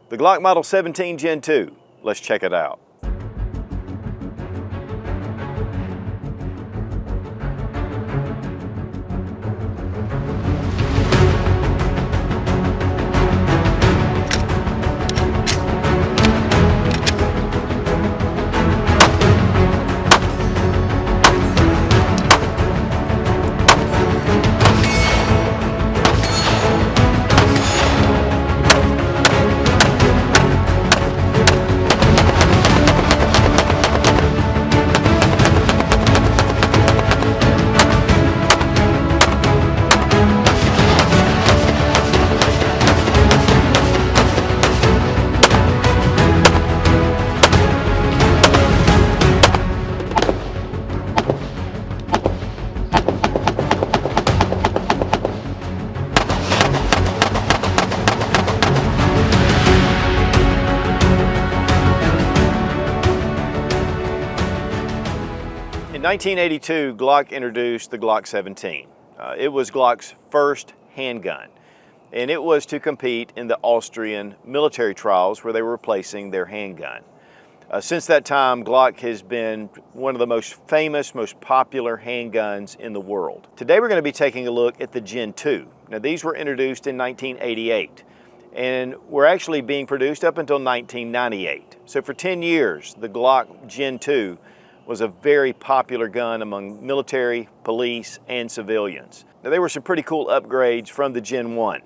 The Glock Model 17 Gen 2. Let's check it out. In 1982, Glock introduced the Glock 17. It was Glock's first handgun, and it was to compete in the Austrian military trials where they were replacing their handgun. Since that time, Glock has been one of the most famous, most popular handguns in the world. Today we're going to be taking a look at the Gen 2. Now these were introduced in 1988 and were actually being produced up until 1998. So for 10 years, the Glock Gen 2 was a very popular gun among military, police, and civilians. Now there were some pretty cool upgrades from the Gen 1.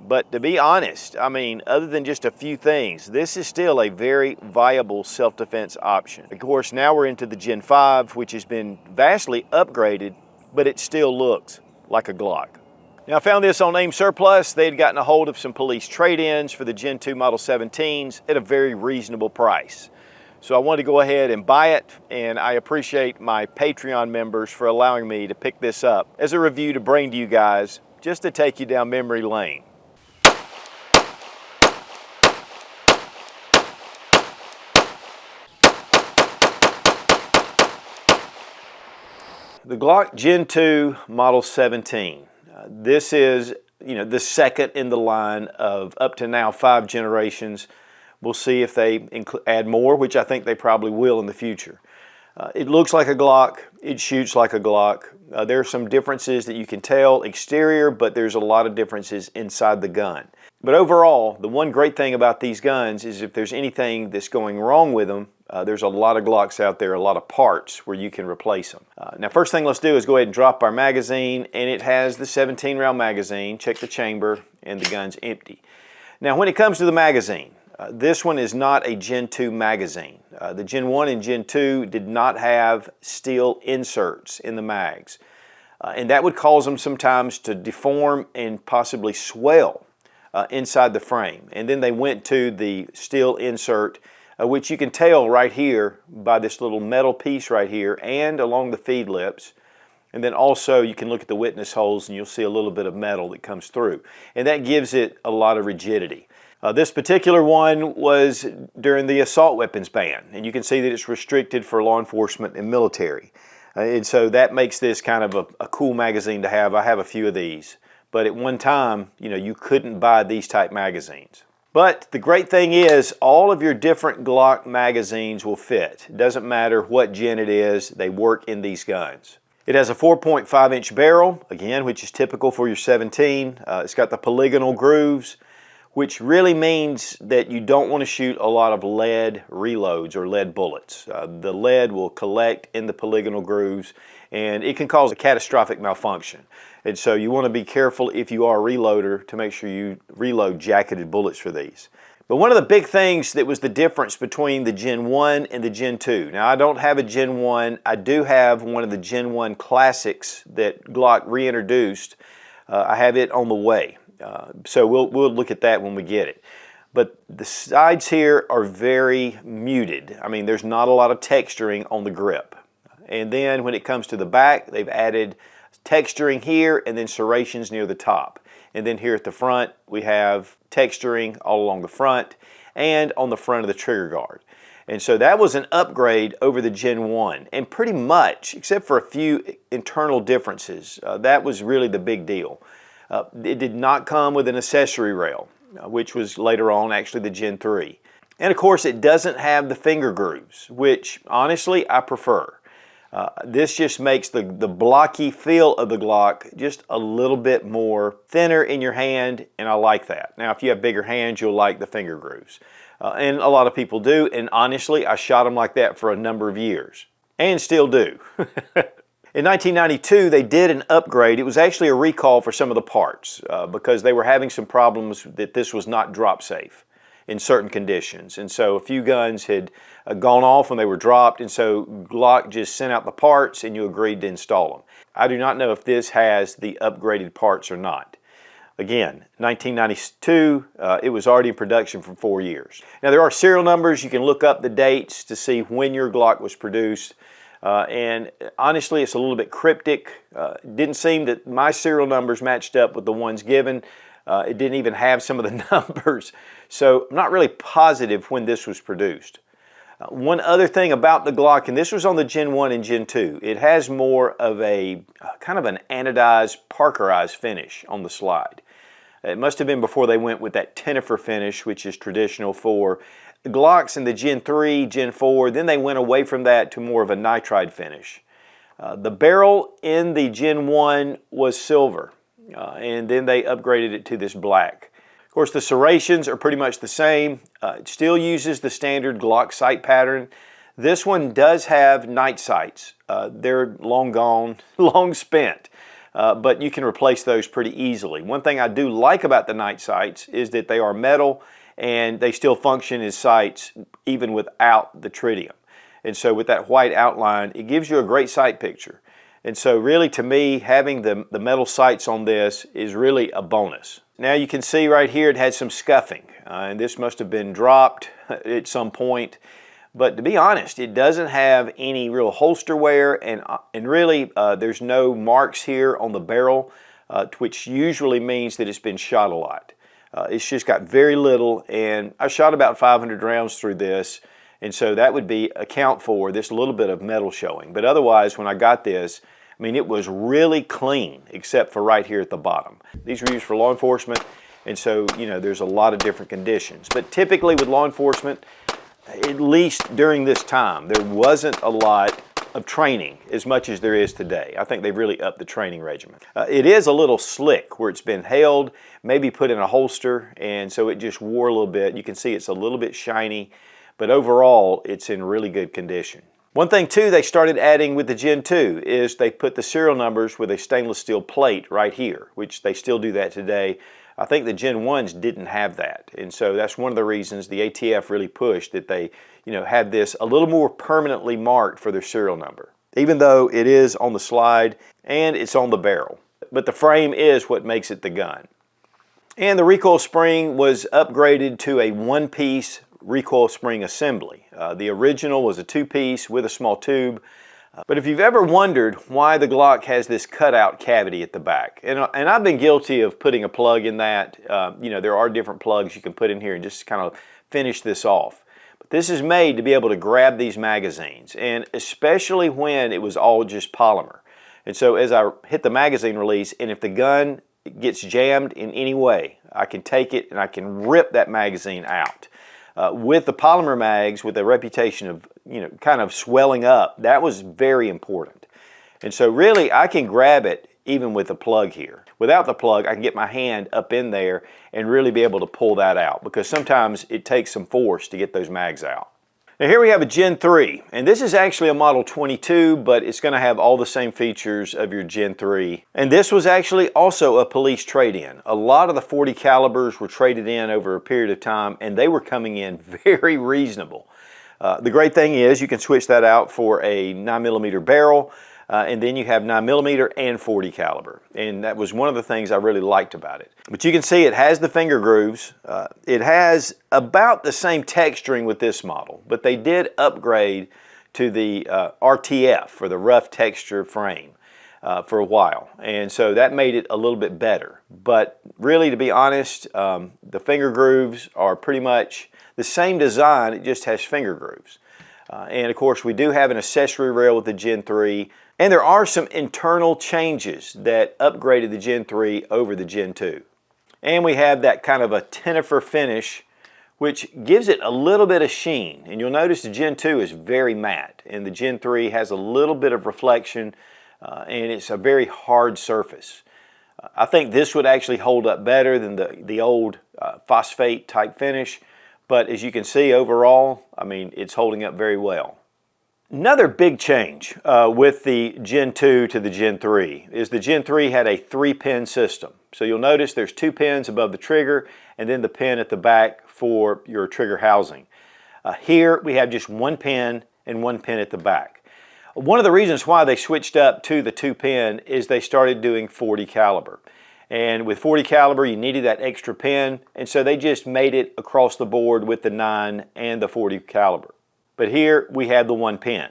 But to be honest, I mean, other than just a few things, this is still a very viable self-defense option. Of course, now we're into the Gen 5, which has been vastly upgraded, but it still looks like a Glock. Now I found this on AIM Surplus. They had gotten a hold of some police trade-ins for the Gen 2 Model 17s at a very reasonable price. So I wanted to go ahead and buy it, and I appreciate my Patreon members for allowing me to pick this up as a review to bring to you guys, just to take you down memory lane. The Glock Gen 2 Model 17. This is, the second in the line of up to now 5 generations. We'll see if they add more, which I think they probably will in the future. It looks like a Glock. It shoots like a Glock. There are some differences that you can tell exterior, but there's a lot of differences inside the gun. But overall, the one great thing about these guns is if there's anything that's going wrong with them, there's a lot of Glocks out there, a lot of parts where you can replace them. Now first thing let's do is go ahead and drop our magazine, and it has the 17 round magazine. Check the chamber, and the gun's empty. Now when it comes to the magazine, this one is not a Gen 2 magazine. The Gen 1 and Gen 2 did not have steel inserts in the mags. And that would cause them sometimes to deform and possibly swell inside the frame. And then they went to the steel insert, which you can tell right here by this little metal piece right here and along the feed lips. And then also you can look at the witness holes and you'll see a little bit of metal that comes through. And that gives it a lot of rigidity. This particular one was during the assault weapons ban, and you can see that it's restricted for law enforcement and military. And so that makes this kind of a cool magazine to have. I have a few of these, but at one time, you couldn't buy these type magazines. But the great thing is all of your different Glock magazines will fit. It doesn't matter what gen it is, they work in these guns. It has a 4.5-inch barrel, again, which is typical for your 17. It's got the polygonal grooves, which really means that you don't want to shoot a lot of lead reloads or lead bullets. The lead will collect in the polygonal grooves, and it can cause a catastrophic malfunction. And so you want to be careful if you are a reloader to make sure you reload jacketed bullets for these. But one of the big things that was the difference between the Gen 1 and the Gen 2. Now I don't have a Gen 1. I do have one of the Gen 1 classics that Glock reintroduced. I have it on the way. So we'll look at that when we get it. But the sides here are very muted. I mean, there's not a lot of texturing on the grip. And then when it comes to the back, they've added texturing here and then serrations near the top. And then here at the front, we have texturing all along the front and on the front of the trigger guard. And so that was an upgrade over the Gen 1. And pretty much, except for a few internal differences, that was really the big deal. It did not come with an accessory rail. which was later on actually the Gen 3. And of course it doesn't have the finger grooves, which honestly I prefer. This just makes the blocky feel of the Glock just a little bit more thinner in your hand, and I like that. Now if you have bigger hands, you'll like the finger grooves. And a lot of people do, and honestly I shot them like that for a number of years, and still do. In 1992, they did an upgrade. It was actually a recall for some of the parts because they were having some problems that this was not drop safe in certain conditions. And so a few guns had gone off when they were dropped, and so Glock just sent out the parts and you agreed to install them. I do not know if this has the upgraded parts or not. Again, 1992, it was already in production for 4 years. Now there are serial numbers. You can look up the dates to see when your Glock was produced. And honestly, it's a little bit cryptic. It didn't seem that my serial numbers matched up with the ones given. It didn't even have some of the numbers. So I'm not really positive when this was produced. One other thing about the Glock, and this was on the Gen 1 and Gen 2, it has more of a kind of an anodized, parkerized finish on the slide. It must have been before they went with that tenifer finish, which is traditional for Glocks in the Gen 3, Gen 4, then they went away from that to more of a nitride finish. The barrel in the Gen 1 was silver, and then they upgraded it to this black. Of course, the serrations are pretty much the same. It still uses the standard Glock sight pattern. This one does have night sights. They're long gone, long spent, but you can replace those pretty easily. One thing I do like about the night sights is that they are metal, and they still function as sights even without the tritium. And so with that white outline, it gives you a great sight picture. And so really to me, having the metal sights on this is really a bonus. Now you can see right here it had some scuffing, and this must have been dropped at some point. But to be honest, it doesn't have any real holster wear, and really there's no marks here on the barrel, which usually means that it's been shot a lot. It's just got very little, and I shot about 500 rounds through this, and so that would account for this little bit of metal showing. But otherwise, when I got this, I mean, it was really clean, except for right here at the bottom. These were used for law enforcement, and so, you know, there's a lot of different conditions. But typically with law enforcement, at least during this time, there wasn't a lot of training as much as there is today. I think they've really upped the training regimen. It is a little slick where it's been held, maybe put in a holster, and so it just wore a little bit. You can see it's a little bit shiny, but overall it's in really good condition. One thing too they started adding with the Gen 2 is they put the serial numbers with a stainless steel plate right here, which they still do that today. I think the Gen 1s didn't have that, and so that's one of the reasons the ATF really pushed that they, you know, had this a little more permanently marked for their serial number, even though it is on the slide and it's on the barrel. But the frame is what makes it the gun. And the recoil spring was upgraded to a one-piece recoil spring assembly. The original was a two-piece with a small tube. But if you've ever wondered why the Glock has this cutout cavity at the back, and I've been guilty of putting a plug in that, you know, there are different plugs you can put in here and just kind of finish this off. But this is made to be able to grab these magazines, and especially when it was all just polymer. And so as I hit the magazine release, and if the gun gets jammed in any way, I can take it and I can rip that magazine out. With the polymer mags, with a reputation of, you know, kind of swelling up, that was very important. And so really I can grab it even with a plug here. Without the plug, I can get my hand up in there and really be able to pull that out, because sometimes it takes some force to get those mags out. Now here we have a Gen 3, and this is actually a Model 22, but it's going to have all the same features of your Gen 3. And this was actually also a police trade-in. A lot of the 40 calibers were traded in over a period of time, and they were coming in very reasonable. The great thing is you can switch that out for a 9mm barrel, and then you have 9mm and 40 caliber. And that was one of the things I really liked about it. But you can see it has the finger grooves. It has about the same texturing with this model, but they did upgrade to the RTF, or the rough texture frame, for a while. And so that made it a little bit better. But really, to be honest, the finger grooves are pretty much the same design, it just has finger grooves. And of course, we do have an accessory rail with the Gen 3. And there are some internal changes that upgraded the Gen 3 over the Gen 2. And we have that kind of a tinifer finish, which gives it a little bit of sheen. And you'll notice the Gen 2 is very matte, and the Gen 3 has a little bit of reflection, and it's a very hard surface. I think this would actually hold up better than the old phosphate type finish, but as you can see overall, I mean, it's holding up very well. Another big change with the Gen 2 to the Gen 3 is the Gen 3 had a 3-pin system. So you'll notice there's 2 pins above the trigger and then the pin at the back for your trigger housing. Here we have just 1 pin and 1 pin at the back. One of the reasons why they switched up to the 2-pin is they started doing .40 caliber. And with .40 caliber, you needed that extra pin, and so they just made it across the board with the 9 and the .40 caliber. But here we have the 1 pin.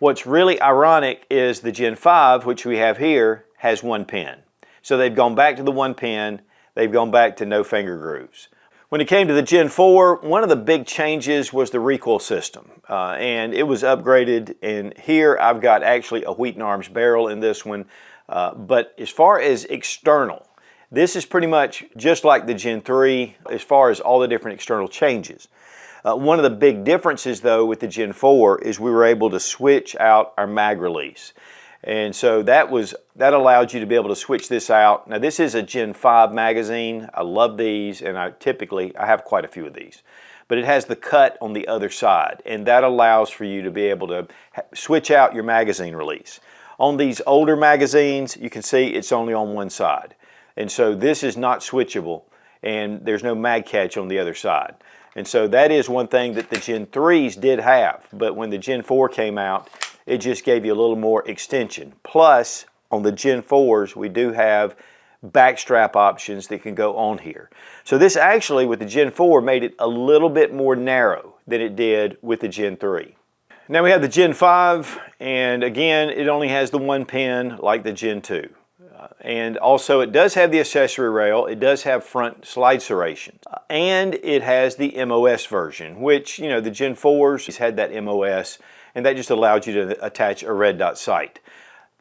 What's really ironic is the Gen 5, which we have here, has 1 pin. So they've gone back to the 1 pin, they've gone back to no finger grooves. When it came to the Gen 4, one of the big changes was the recoil system, and it was upgraded. And here I've got actually a Wheaton Arms barrel in this one, but as far as external, this is pretty much just like the Gen 3 as far as all the different external changes. One of the big differences though with the Gen 4 is we were able to switch out our mag release. And so that allowed you to be able to switch this out. Now this is a Gen 5 magazine. I love these, and I have quite a few of these. But it has the cut on the other side, and that allows for you to be able to switch out your magazine release. On these older magazines, you can see it's only on one side. And so this is not switchable, and there's no mag catch on the other side. And so that is one thing that the Gen 3s did have, but when the Gen 4 came out, it just gave you a little more extension. Plus, on the Gen 4s, we do have backstrap options that can go on here. So this actually, with the Gen 4, made it a little bit more narrow than it did with the Gen 3. Now we have the Gen 5, and again, it only has the 1 pin like the Gen 2. And also it does have the accessory rail, it does have front slide serrations, and it has the MOS version, which, you know, the Gen 4s had that MOS, and that just allowed you to attach a red dot sight.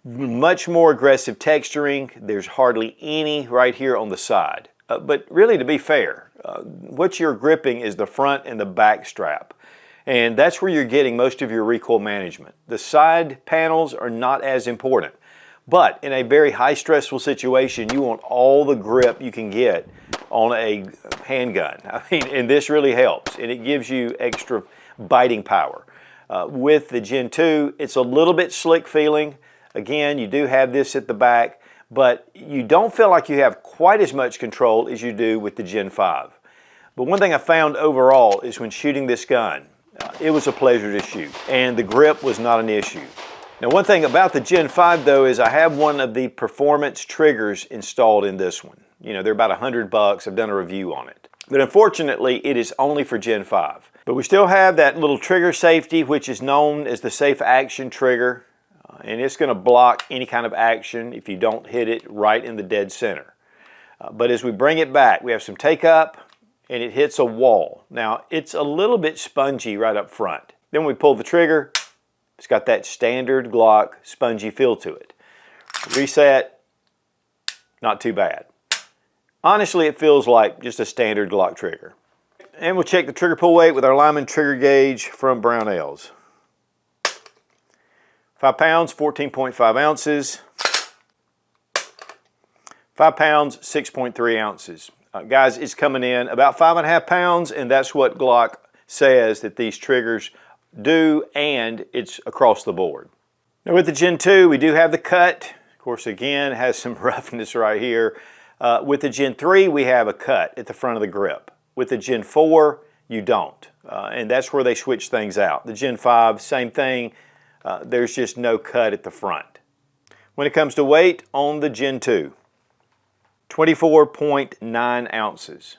Much more aggressive texturing, there's hardly any right here on the side. But really, to be fair, what you're gripping is the front and the back strap. And that's where you're getting most of your recoil management. The side panels are not as important. But in a very high stressful situation, you want all the grip you can get on a handgun. I mean, and this really helps, and it gives you extra biting power. With the Gen 2, it's a little bit slick feeling. Again, you do have this at the back, but you don't feel like you have quite as much control as you do with the Gen 5. But one thing I found overall is when shooting this gun, it was a pleasure to shoot, and the grip was not an issue. Now, one thing about the Gen 5 though is I have one of the performance triggers installed in this one. You know, they're about $100. I've done a review on it. But unfortunately, it is only for Gen 5. But we still have that little trigger safety, which is known as the safe action trigger. And it's going to block any kind of action if you don't hit it right in the dead center. But as we bring it back, we have some take up, and it hits a wall. Now, it's a little bit spongy right up front. Then we pull the trigger. It's got that standard Glock spongy feel to it. Reset, not too bad. Honestly, it feels like just a standard Glock trigger. And we'll check the trigger pull weight with our Lyman trigger gauge from Brownells. 5 pounds, 14.5 ounces. 5 pounds, 6.3 ounces. Guys, it's coming in about 5.5 pounds, and that's what Glock says that these triggers do, and it's across the board. Now with the Gen 2, we do have the cut. Of course, again, it has some roughness right here. With the Gen 3, we have a cut at the front of the grip. With the Gen 4, you don't, and that's where they switch things out. The Gen 5, same thing. There's just no cut at the front. When it comes to weight on the Gen 2, 24.9 ounces,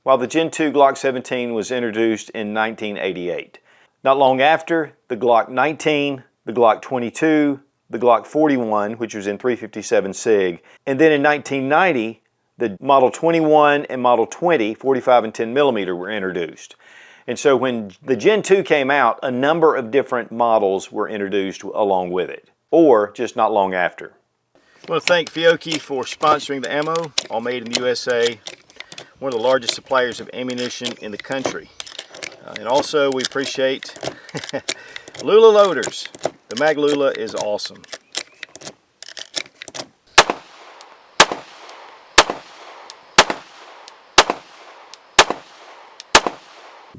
while the Gen 2 Glock 17 was introduced in 1988. Not long after, the Glock 19, the Glock 22, the Glock 41, which was in 357 SIG, and then in 1990, the Model 21 and Model 20, 45 and 10 millimeter, were introduced. And so when the Gen 2 came out, a number of different models were introduced along with it, or just not long after. I want to thank Fiocchi for sponsoring the ammo, all made in the USA, one of the largest suppliers of ammunition in the country. And also we appreciate Lula Loaders. The Mag Lula is awesome.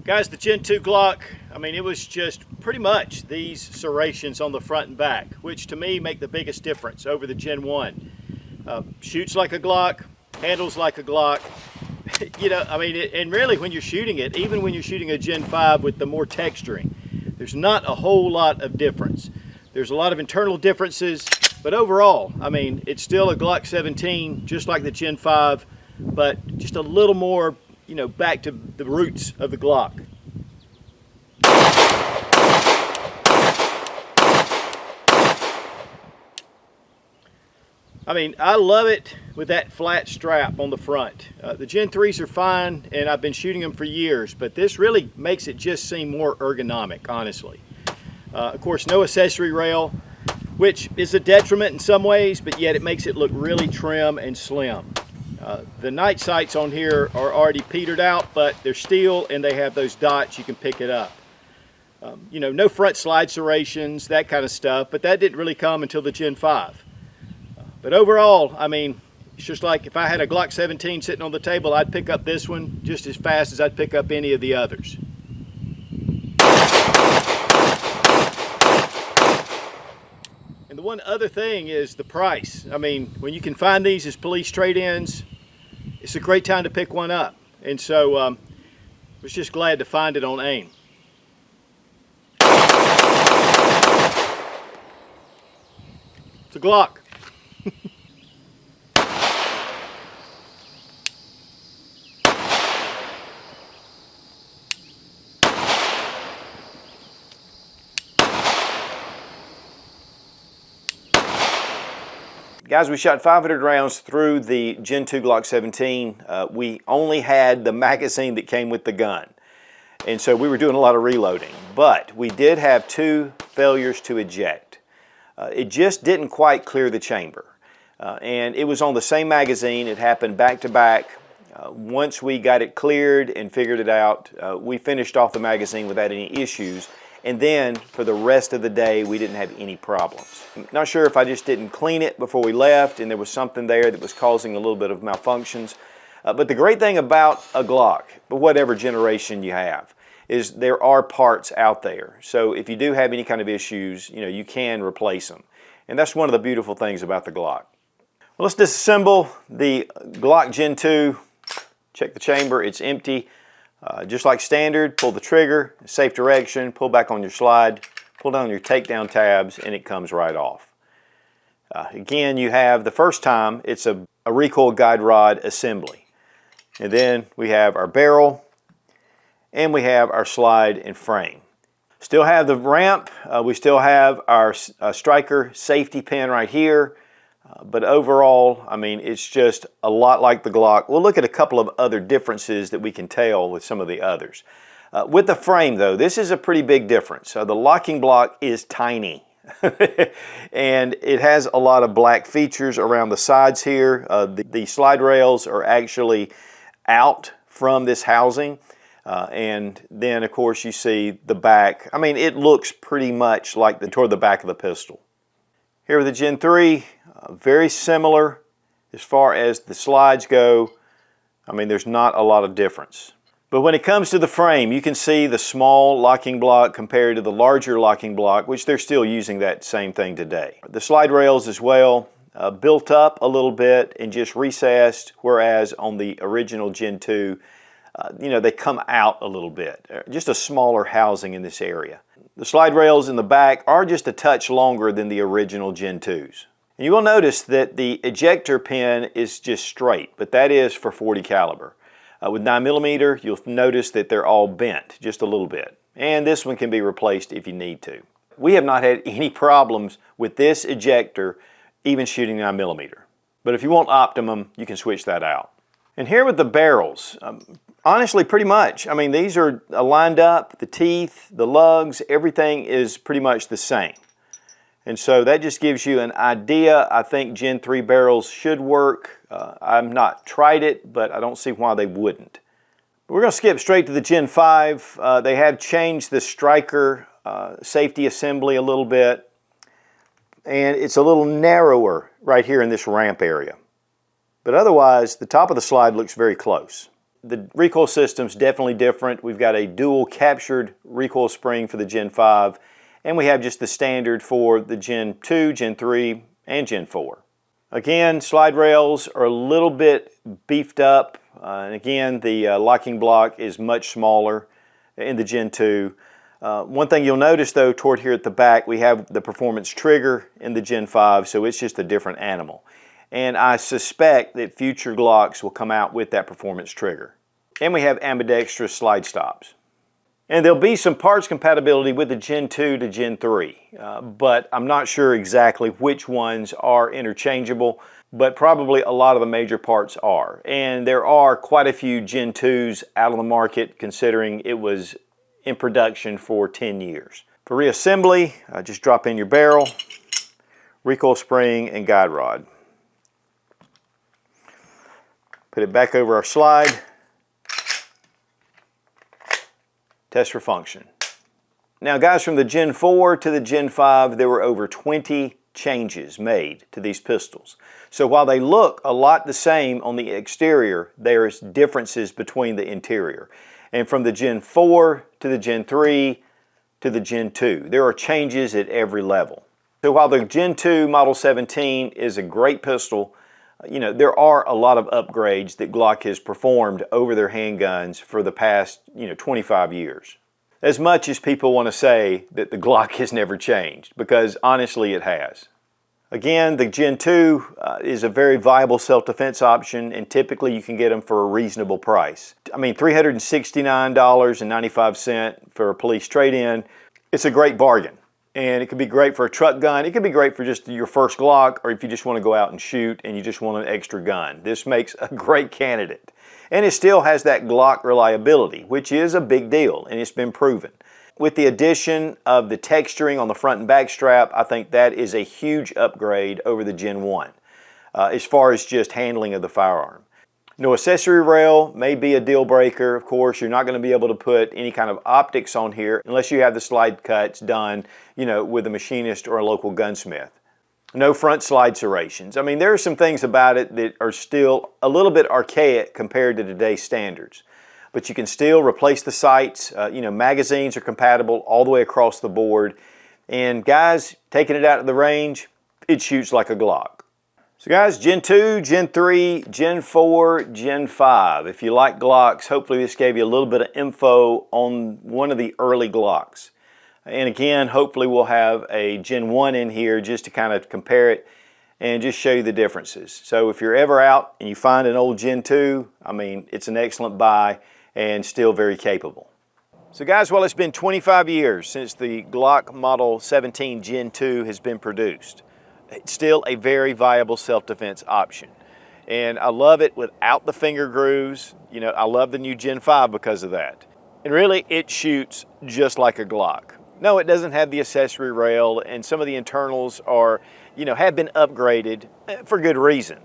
Guys, the Gen 2 Glock, I mean, it was just pretty much these serrations on the front and back, which to me make the biggest difference over the Gen 1. Shoots like a Glock, handles like a Glock. You know, I mean, and really when you're shooting it, even when you're shooting a Gen 5 with the more texturing, there's not a whole lot of difference. There's a lot of internal differences, but overall, I mean, it's still a Glock 17, just like the Gen 5, but just a little more, you know, back to the roots of the Glock. I mean, I love it with that flat strap on the front. The Gen 3s are fine, and I've been shooting them for years, but this really makes it just seem more ergonomic, honestly. Of course, no accessory rail, which is a detriment in some ways, but yet it makes it look really trim and slim. The night sights on here are already petered out, but they're steel and they have those dots, you can pick it up. You know, no front slide serrations, that kind of stuff, but that didn't really come until the Gen 5. But overall, I mean, it's just like if I had a Glock 17 sitting on the table, I'd pick up this one just as fast as I'd pick up any of the others. And the one other thing is the price. I mean, when you can find these as police trade-ins, it's a great time to pick one up. And so I was just glad to find it on AIM. It's a Glock. Guys, we shot 500 rounds through the Gen 2 Glock 17. We only had the magazine that came with the gun. And so we were doing a lot of reloading. But we did have 2 failures to eject. It just didn't quite clear the chamber. And it was on the same magazine. It happened back to back. Once we got it cleared and figured it out, we finished off the magazine without any issues. And then for the rest of the day, we didn't have any problems. I'm not sure if I just didn't clean it before we left and there was something there that was causing a little bit of malfunctions. But the great thing about a Glock, but whatever generation you have, is there are parts out there. So if you do have any kind of issues, you know, you can replace them. And that's one of the beautiful things about the Glock. Well, let's disassemble the Glock Gen 2. Check the chamber, it's empty. Just like standard, pull the trigger, safe direction, pull back on your slide, pull down your takedown tabs, and it comes right off. Again, you have the first time, it's a recoil guide rod assembly. And then we have our barrel, and we have our slide and frame. Still have the ramp, we still have our striker safety pin right here. But overall, I mean, it's just a lot like the Glock. We'll look at a couple of other differences that we can tell with some of the others. With the frame, though, this is a pretty big difference. The locking block is tiny. And it has a lot of black features around the sides here. The slide rails are actually out from this housing. And then, of course, you see the back. I mean, it looks pretty much like toward the back of the pistol. Here with the Gen 3, very similar as far as the slides go. I mean, there's not a lot of difference. But when it comes to the frame, you can see the small locking block compared to the larger locking block, which they're still using that same thing today. The slide rails as well, built up a little bit and just recessed, whereas on the original Gen 2, you know, they come out a little bit. Just a smaller housing in this area. The slide rails in the back are just a touch longer than the original Gen 2s. And you will notice that the ejector pin is just straight, but that is for .40 caliber. With 9mm, you'll notice that they're all bent just a little bit. And this one can be replaced if you need to. We have not had any problems with this ejector, even shooting 9mm. But if you want optimum, you can switch that out. And here with the barrels, honestly, pretty much. I mean, these are lined up, the teeth, the lugs, everything is pretty much the same. And so that just gives you an idea. I think Gen 3 barrels should work. I've not tried it, but I don't see why they wouldn't. We're going to skip straight to the Gen 5. They have changed the striker safety assembly a little bit, and it's a little narrower right here in this ramp area. But otherwise, the top of the slide looks very close. The recoil system's definitely different. We've got a dual captured recoil spring for the Gen 5, and we have just the standard for the Gen 2, Gen 3, and Gen 4. Again, slide rails are a little bit beefed up, and again, the locking block is much smaller in the Gen 2. One thing you'll notice though, toward here at the back, we have the performance trigger in the Gen 5, so it's just a different animal. And I suspect that future Glocks will come out with that performance trigger. And we have ambidextrous slide stops. And there'll be some parts compatibility with the Gen 2 to Gen 3, but I'm not sure exactly which ones are interchangeable, but probably a lot of the major parts are. And there are quite a few Gen 2s out on the market, considering it was in production for 10 years. For reassembly, just drop in your barrel, recoil spring, and guide rod. Put it back over our slide. Test for function. Now guys, from the Gen 4 to the Gen 5, there were over 20 changes made to these pistols. So while they look a lot the same on the exterior, there's differences between the interior. And from the Gen 4 to the Gen 3 to the Gen 2, there are changes at every level. So while the Gen 2 Model 17 is a great pistol, you know, there are a lot of upgrades that Glock has performed over their handguns for the past, 25 years. As much as people want to say that the Glock has never changed, because honestly it has. Again, the Gen 2 is a very viable self-defense option, and typically you can get them for a reasonable price. I mean, $369.95 for a police trade-in, it's a great bargain. And it could be great for a truck gun. It could be great for just your first Glock, or if you just want to go out and shoot and you just want an extra gun. This makes a great candidate. And it still has that Glock reliability, which is a big deal, and it's been proven. With the addition of the texturing on the front and back strap, I think that is a huge upgrade over the Gen 1, as far as just handling of the firearm. No accessory rail may be a deal breaker. Of course, you're not going to be able to put any kind of optics on here unless you have the slide cuts done, with a machinist or a local gunsmith. No front slide serrations. I mean, there are some things about it that are still a little bit archaic compared to today's standards. But you can still replace the sights. Magazines are compatible all the way across the board. And guys, taking it out of the range, it shoots like a Glock. So guys, Gen 2, Gen 3, Gen 4, Gen 5. If you like Glocks, hopefully this gave you a little bit of info on one of the early Glocks. And again, hopefully we'll have a Gen 1 in here just to kind of compare it and just show you the differences. So if you're ever out and you find an old Gen 2, I mean, it's an excellent buy and still very capable. So guys, well, it's been 25 years since the Glock Model 17 Gen 2 has been produced. It's still a very viable self-defense option. And I love it without the finger grooves. I love the new Gen 5 because of that. And really, it shoots just like a Glock. No, it doesn't have the accessory rail, and some of the internals are, have been upgraded for good reason.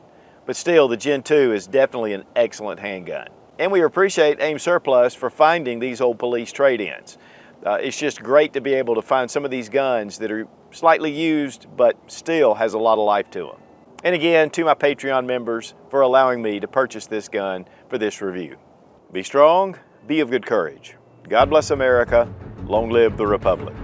But still, the Gen 2 is definitely an excellent handgun. And we appreciate Aim Surplus for finding these old police trade-ins. It's just great to be able to find some of these guns that are slightly used, but still has a lot of life to them. And again, to my Patreon members for allowing me to purchase this gun for this review. Be strong, be of good courage. God bless America. Long live the Republic.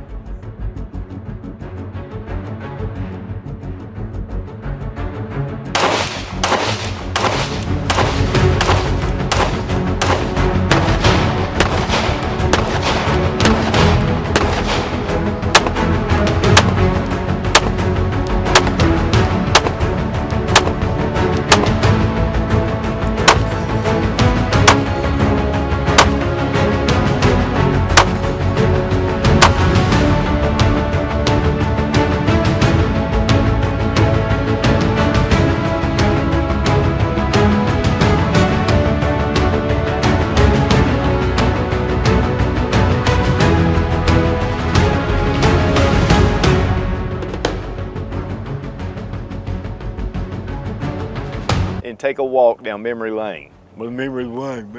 and take a walk down memory lane. Memory lane.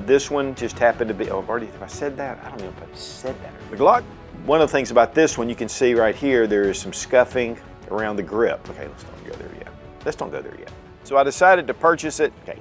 This one just happened to be, oh, have I said that? I don't know if I've said that. The Glock, one of the things about this one, you can see right here, there is some scuffing around the grip. Okay, let's don't go there yet. So I decided to purchase it. Okay,